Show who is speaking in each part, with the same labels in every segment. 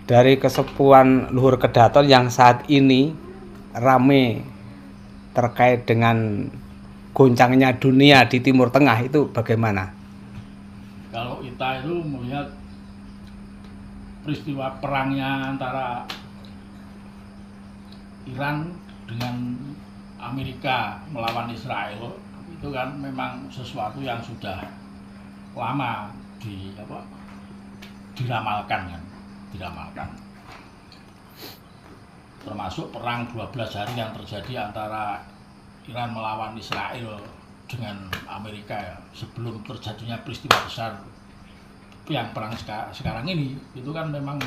Speaker 1: dari kesepuan Luhur Kedaton yang saat ini rame terkait dengan goncangnya dunia di Timur Tengah itu bagaimana?
Speaker 2: Kalau kita itu melihat peristiwa perangnya antara Iran dengan Amerika melawan Israel itu kan memang sesuatu yang sudah lama diramalkan. Termasuk perang 12 hari yang terjadi antara Iran melawan Israel dengan Amerika ya, sebelum terjadinya peristiwa besar yang perang sekarang ini, itu kan memang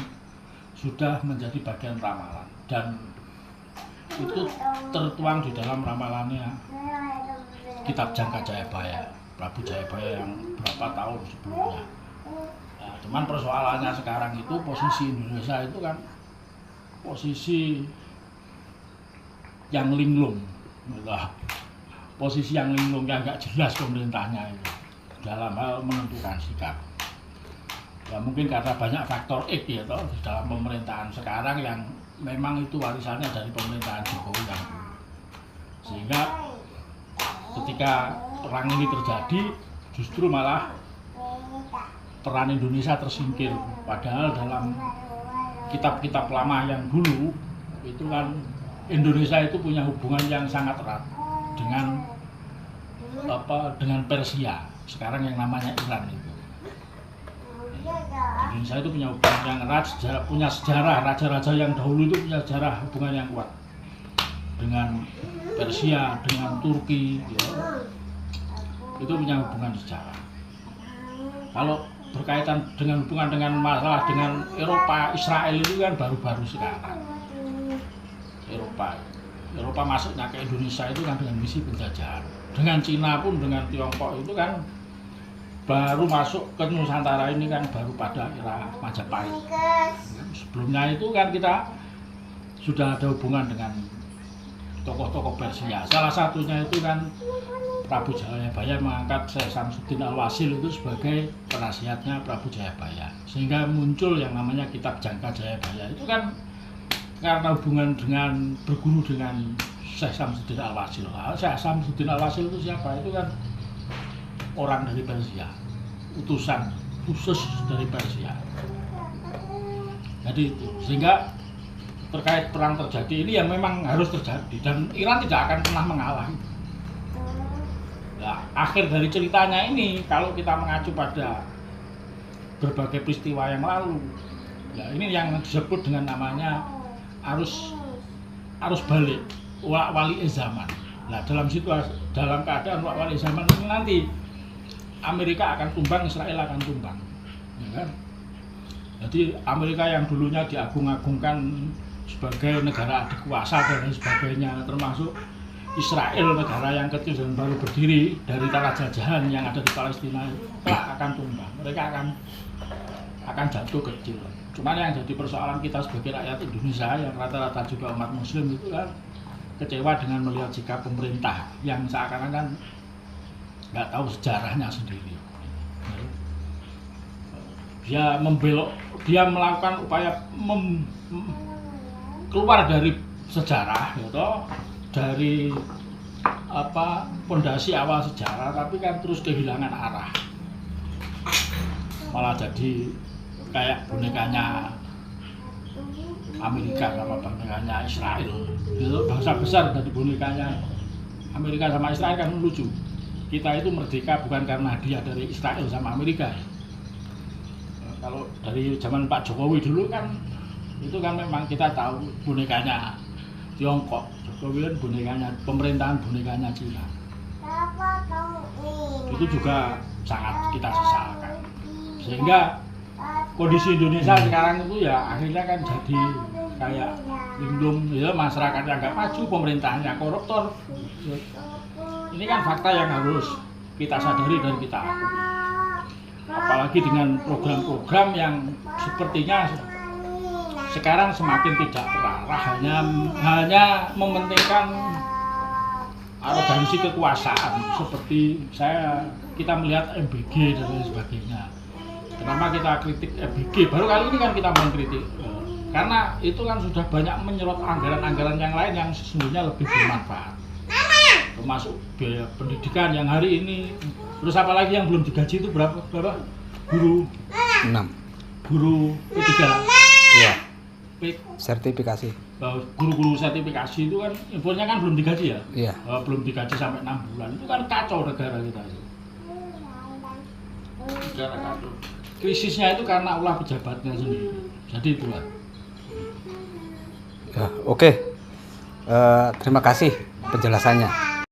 Speaker 2: sudah menjadi bagian ramalan, dan itu tertuang di dalam ramalannya kitab Jangka Jayabaya, Prabu Jayabaya yang berapa tahun sebelumnya. Nah, cuman persoalannya sekarang itu posisi Indonesia itu kan posisi yang linglung, posisi yang linglung yang nggak jelas pemerintahnya itu dalam hal menentukan sikap. Ya mungkin karena banyak faktor X ya toh di dalam pemerintahan sekarang yang memang itu warisannya dari pemerintahan Jokowi yang dulu. Sehingga ketika perang ini terjadi justru malah peran Indonesia tersingkir, padahal dalam kitab-kitab lama yang dulu itu kan Indonesia itu punya hubungan yang sangat erat dengan Persia, sekarang yang namanya Iran itu. Indonesia itu punya hubungan yang erat, punya sejarah, raja-raja yang dahulu itu punya sejarah hubungan yang kuat dengan Persia, dengan Turki ya. Itu punya hubungan sejarah. Kalau berkaitan dengan hubungan dengan masalah dengan Eropa, Israel itu kan baru-baru sekarang. Eropa masuknya ke Indonesia itu kan dengan misi penjajahan. Dengan Cina pun, dengan Tiongkok itu kan baru masuk ke Nusantara ini kan baru pada era Majapahit. Sebelumnya itu kan kita sudah ada hubungan dengan tokoh-tokoh Persia. Salah satunya itu kan Prabu Jayabaya mengangkat Syekh Samsuddin Al-Wasil itu sebagai penasihatnya Prabu Jayabaya, sehingga muncul yang namanya kitab Jangka Jayabaya. Itu kan karena hubungan dengan berguru dengan Syekh Samsuddin Al-Wasil. Syekh Samsuddin Al-Wasil itu siapa? Itu kan orang dari Persia, utusan khusus dari Persia. Jadi itu, sehingga terkait perang terjadi ini yang memang harus terjadi, dan Iran tidak akan pernah mengalah. Nah, akhir dari ceritanya ini kalau kita mengacu pada berbagai peristiwa yang lalu, ya ini yang disebut dengan namanya arus balik wali zaman. Nah, dalam keadaan wali zaman ini nanti Amerika akan tumbang, Israel akan tumbang, ya kan? Jadi Amerika yang dulunya diagung-agungkan sebagai negara adik kuasa dan lain sebagainya, termasuk Israel negara yang kecil dan baru berdiri dari tanah jajahan yang ada di Palestina, kelak akan tumbang. Mereka akan jatuh kecil. Cuman yang jadi persoalan kita sebagai rakyat Indonesia yang rata-rata juga umat Muslim itu kan kecewa dengan melihat sikap pemerintah yang seakan-akan nggak tahu sejarahnya sendiri. Dia melakukan upaya keluar dari sejarah, gitu, dari pondasi awal sejarah, tapi kan terus kehilangan arah, malah jadi kayak bonekanya Amerika sama bonekanya Israel. Itu bangsa besar dari bonekanya Amerika sama Israel kan lucu. Kita itu merdeka bukan karena hadiah dari Israel sama Amerika. Kalau dari zaman Pak Jokowi dulu kan, itu kan memang kita tahu bonekanya Tiongkok. Jokowi kan bonekanya, pemerintahan bonekanya Cina. Itu juga sangat kita sesalkan. Sehingga kondisi Indonesia sekarang itu ya akhirnya kan jadi kayak linglung, ya, masyarakatnya nggak maju, pemerintahnya koruptor. Ini kan fakta yang harus kita sadari dan kita akui. Apalagi dengan program-program yang sepertinya sekarang semakin tidak terarah, hanya mementingkan arogansi kekuasaan, seperti kita melihat MBG dan lain sebagainya. Kenapa kita kritik MBG? Baru kali ini kan kita mengkritik Karena itu kan sudah banyak menyerot anggaran-anggaran yang lain yang sesungguhnya lebih bermanfaat. Termasuk biaya pendidikan yang hari ini. Terus apalagi yang belum digaji itu berapa? Guru
Speaker 1: 6.
Speaker 2: Guru P3.
Speaker 1: Iya.
Speaker 2: P-
Speaker 1: Sertifikasi.
Speaker 2: Guru-guru sertifikasi itu kan infonya kan belum digaji ya.
Speaker 1: Iya.
Speaker 2: Belum digaji sampai 6 bulan. Itu kan kacau negara kita itu. Negara kacau. Krisisnya itu karena ulah pejabatnya sendiri. Jadi itulah.
Speaker 1: Ya, oke. Terima kasih penjelasannya.